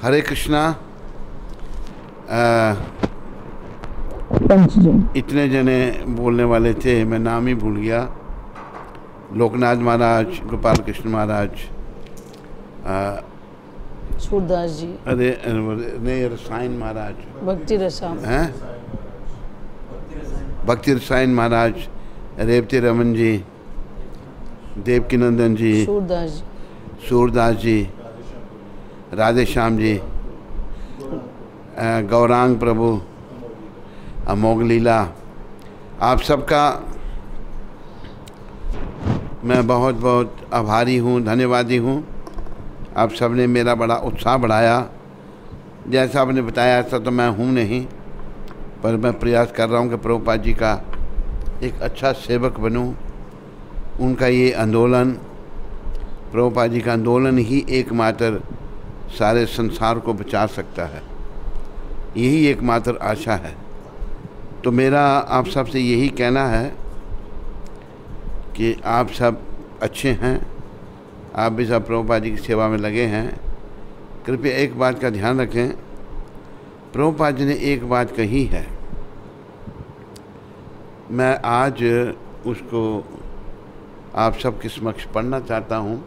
हरे कृष्णा। इतने जने बोलने वाले थे, मैं नाम ही भूल गया। लोकनाथ महाराज, गोपाल कृष्ण महाराज, सूरदास जी, अरे नहीं, रसायन महाराज, भक्ति रसायन हैं, भक्ति रसायन महाराज, रेवती रमन जी, देवकी नंदन जी, सूरदास जी, राधे श्याम जी, गौरांग प्रभु, अमोघ लीला, आप सबका मैं बहुत बहुत आभारी हूँ, धन्यवादी हूँ। आप सब ने मेरा बड़ा उत्साह बढ़ाया। जैसा आपने बताया ऐसा तो मैं हूँ नहीं, पर मैं प्रयास कर रहा हूँ कि प्रभुपाद जी का एक अच्छा सेवक बनूँ। उनका ये आंदोलन, प्रभुपाद जी का आंदोलन ही एकमात्र सारे संसार को बचा सकता है, यही एकमात्र आशा है। तो मेरा आप सब से यही कहना है कि आप सब अच्छे हैं, आप भी सब प्रभुपाद जी की सेवा में लगे हैं। कृपया एक बात का ध्यान रखें, प्रभुपाद जी ने एक बात कही है, मैं आज उसको आप सबके समक्ष पढ़ना चाहता हूँ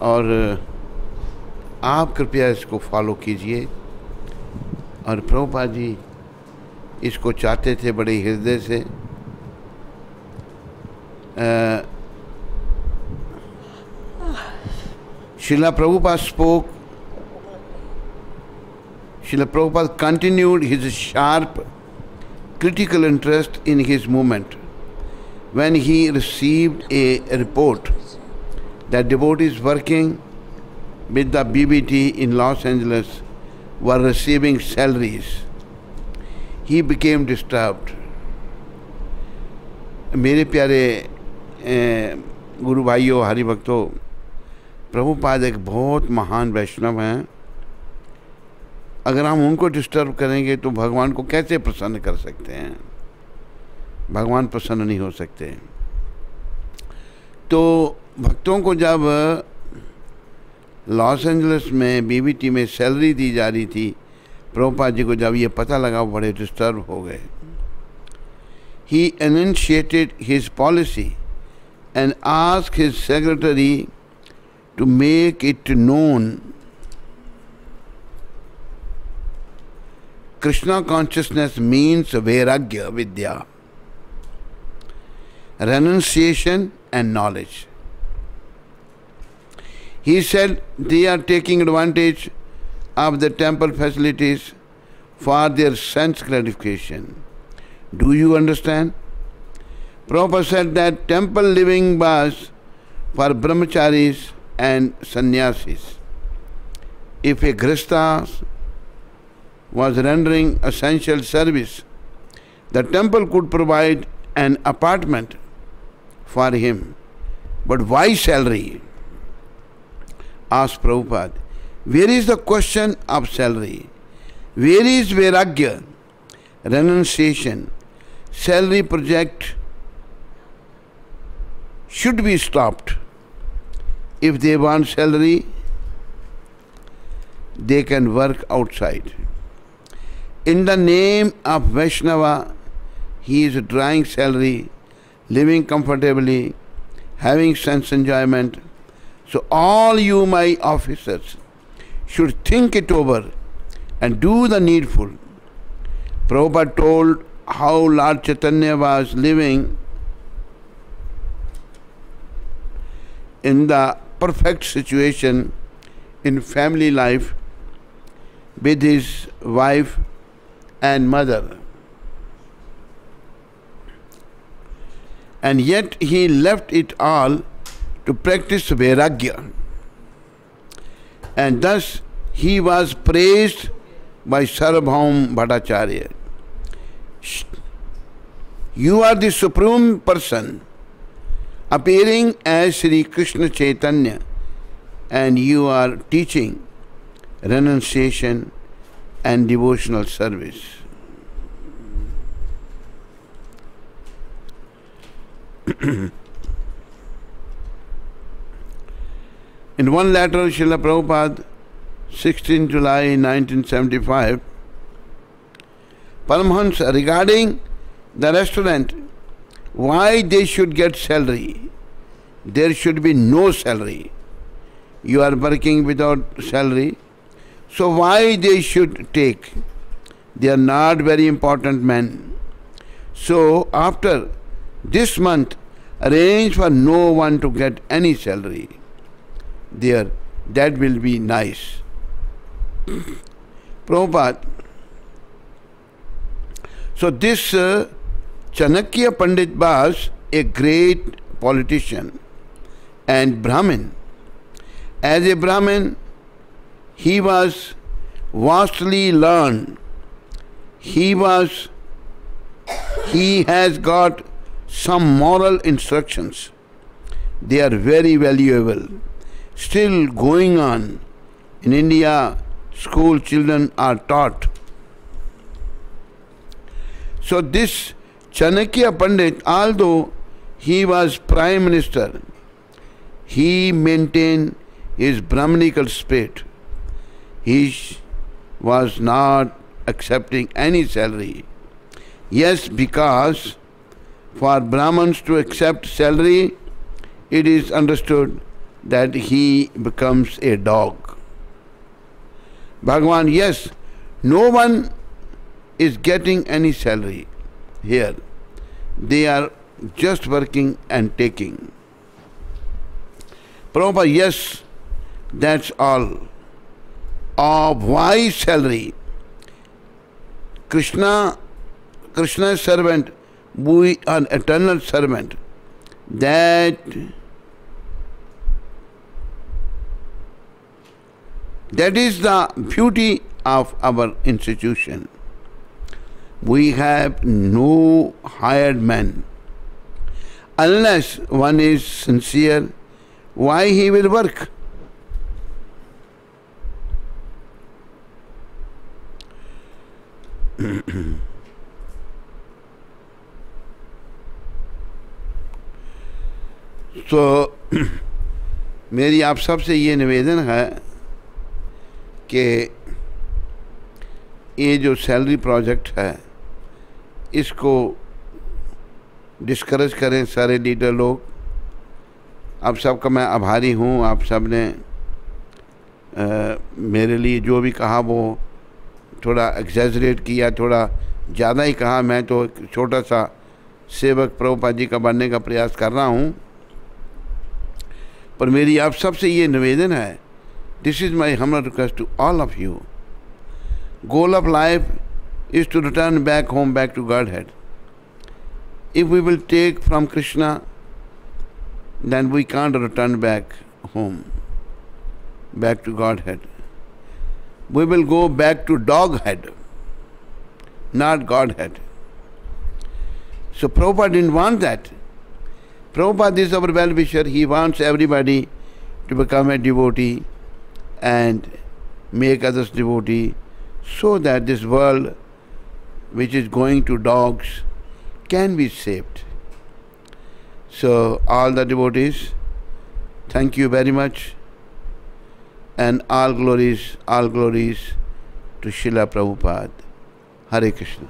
और आप कृपया इसको फॉलो कीजिए। और प्रभुपाद जी इसको चाहते थे बड़े हृदय से। Srila Prabhupada spoke, Srila Prabhupada continued his sharp critical interest in his movement when he received a report that devotees working with the BBT in Los Angeles were receiving salaries. He became disturbed. मेरे प्यारे गुरु भाइयों, हरि भक्तों, प्रभुपाद एक बहुत महान वैष्णव हैं। अगर हम उनको डिस्टर्ब करेंगे तो भगवान को कैसे प्रसन्न कर सकते हैं? भगवान प्रसन्न नहीं हो सकते। तो भक्तों को जब लॉस एंजलिस में बीबीटी में सैलरी दी जा रही थी, प्रभुपाद जी को जब ये पता लगा बड़े डिस्टर्ब हो गए। He enunciated his policy and asked his secretary to make it known. Krishna consciousness means vairagya vidya, renunciation and knowledge. He said they are taking advantage of the temple facilities for their sense gratification. Do you understand? Prabhupada said that temple living was for brahmacharis and sannyasis. If a grihastha was rendering essential service, the temple could provide an apartment for him. But why salary? Asked Prabhupada. Where is the question of salary? Where is vairagya, renunciation? Salary project should be stopped. If they want salary, they can work outside. In the name of Vaishnava, he is drawing salary, living comfortably, having sense enjoyment. So all you my officers should think it over and do the needful. Prabhupada told how Lord Chaitanya was living in the perfect situation in family life with his wife and mother. And yet he left it all to practice vairagya. And thus he was praised by Sarvabhaum Bhattacharya. You are the Supreme Person appearing as Sri Krishna Chaitanya, and you are teaching renunciation and devotional service. In one letter, Srila Prabhupada 16 July 1975, Paramahansa, regarding the restaurant, why they should get salary. There should be no salary. You are working without salary. So why they should take? They are not very important men. So after this month, arrange for no one to get any salary. There, that will be nice. Prabhupada. So this Chanakya Pandit was a great politician and Brahmin. As a Brahmin, he was vastly learned. He has got some moral instructions. They are very valuable. Still going on. In India, school children are taught. So this Chanakya Pandit, although he was Prime Minister, he maintained his Brahminical spirit. He was not accepting any salary. Yes, because for Brahmins to accept salary, it is understood that he becomes a dog. Bhagavan, yes, no one is getting any salary here. They are just working and taking. Prabhupada, yes, that's all. Why salary? Krishna's servant, we are eternal servant. That is the beauty of our institution. We have no hired man. Unless one is sincere, why he will work? तो मेरी आप सबसे ये निवेदन है कि ये जो सैलरी प्रोजेक्ट है इसको डिस्करेज करें सारे लीडर लोग। आप सबका मैं आभारी हूँ। आप सब ने मेरे लिए जो भी कहा वो थोड़ा एग्जैजरेट किया, थोड़ा ज़्यादा ही कहा। मैं तो एक छोटा सा सेवक प्रभुपाद जी का बनने का प्रयास कर रहा हूँ, पर मेरी आप सबसे ये निवेदन है, this is my humble request to all of you, goal of life is to return back home, back to Godhead. If we will take from Krishna, then we can't return back home, back to Godhead. We will go back to doghead, not Godhead. So Prabhupada didn't want that. Prabhupada is our well-wisher. He wants everybody to become a devotee and make others devotee, so that this world, which is going to dogs, can be saved. So all the devotees, thank you very much, and all glories to Srila Prabhupada. Hare Krishna.